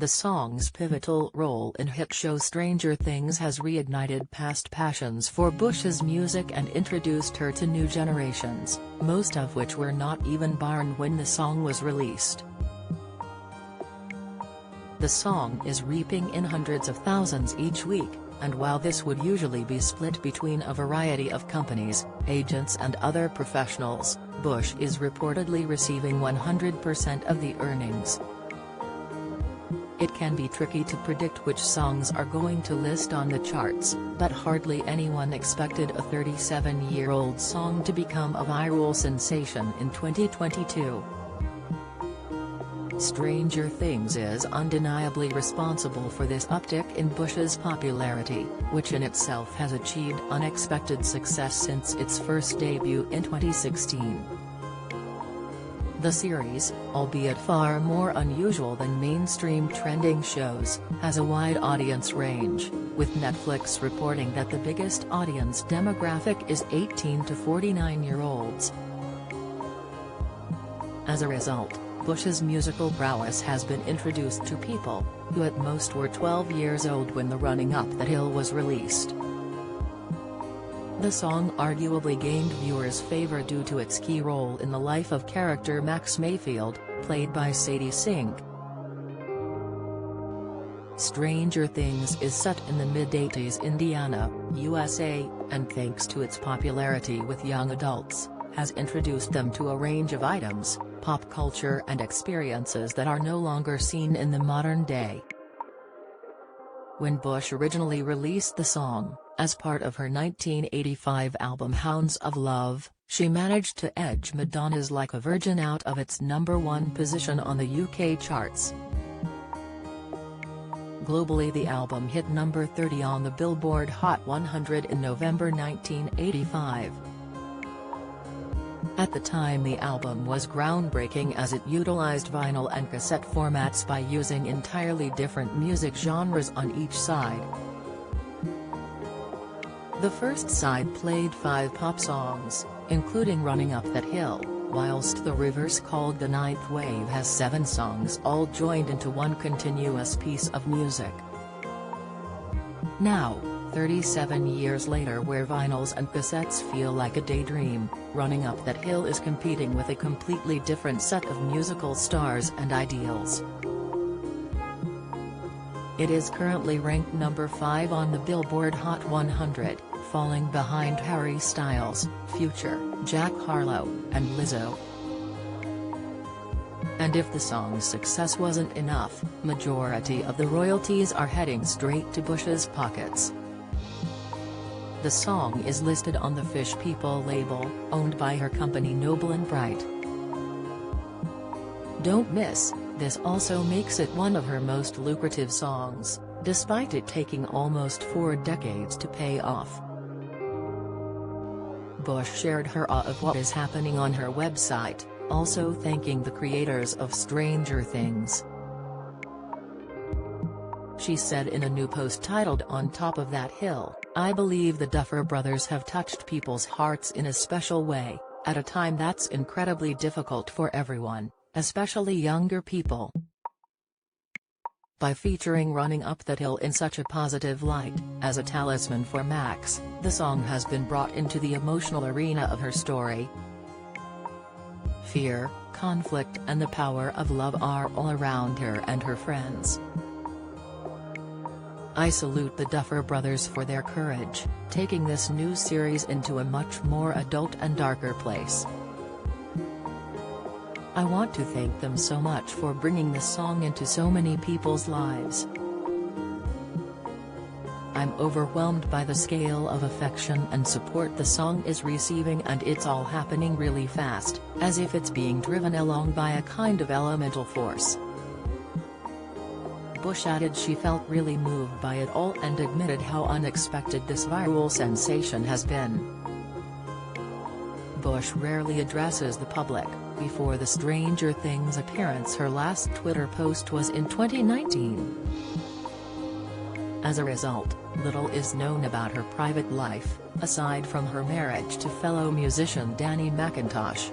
The song's pivotal role in hit show Stranger Things has reignited past passions for Bush's music and introduced her to new generations, most of which were not even born when the song was released. The song is reaping in hundreds of thousands each week, and while this would usually be split between a variety of companies, agents and other professionals, Bush is reportedly receiving 100% of the earnings. It can be tricky to predict which songs are going to list on the charts, but hardly anyone expected a 37-year-old song to become a viral sensation in 2022. Stranger Things is undeniably responsible for this uptick in Bush's popularity, which in itself has achieved unexpected success since its first debut in 2016. The series, albeit far more unusual than mainstream trending shows, has a wide audience range, with Netflix reporting that the biggest audience demographic is 18 to 49-year-olds. As a result, Bush's musical prowess has been introduced to people who at most were 12 years old when the Running Up That Hill was released. The song arguably gained viewers' favor due to its key role in the life of character Max Mayfield, played by Sadie Sink. Stranger Things is set in the mid-80s Indiana, USA, and thanks to its popularity with young adults, has introduced them to a range of items, pop culture and experiences that are no longer seen in the modern day. When Bush originally released the song, as part of her 1985 album Hounds of Love, she managed to edge Madonna's Like a Virgin out of its #1 position on the UK charts. Globally, the album hit number 30 on the Billboard Hot 100 in November 1985. At the time, the album was groundbreaking as it utilized vinyl and cassette formats by using entirely different music genres on each side. The first side played 5 pop songs, including Running Up That Hill, whilst the reverse, called The Ninth Wave, has 7 songs all joined into one continuous piece of music. Now, 37 years later, where vinyls and cassettes feel like a daydream, Running Up That Hill is competing with a completely different set of musical stars and ideals. It is currently ranked number 5 on the Billboard Hot 100, falling behind Harry Styles, Future, Jack Harlow, and Lizzo. And if the song's success wasn't enough, majority of the royalties are heading straight to Bush's pockets. The song is listed on the Fish People label, owned by her company Noble & Bright. Don't miss, this also makes it one of her most lucrative songs, despite it taking almost 4 decades to pay off. Bush shared her awe of what is happening on her website, also thanking the creators of Stranger Things. She said in a new post titled "On Top of That Hill, I believe the Duffer Brothers have touched people's hearts in a special way, at a time that's incredibly difficult for everyone, especially younger people. By featuring Running Up That Hill in such a positive light, as a talisman for Max, the song has been brought into the emotional arena of her story. Fear, conflict and the power of love are all around her and her friends. I salute the Duffer Brothers for their courage, taking this new series into a much more adult and darker place. I want to thank them so much for bringing the song into so many people's lives. I'm overwhelmed by the scale of affection and support the song is receiving, and it's all happening really fast, as if it's being driven along by a kind of elemental force." Bush added she felt really moved by it all and admitted how unexpected this viral sensation has been. Bush rarely addresses the public. Before the Stranger Things appearance, her last Twitter post was in 2019. As a result, little is known about her private life, aside from her marriage to fellow musician Danny McIntosh.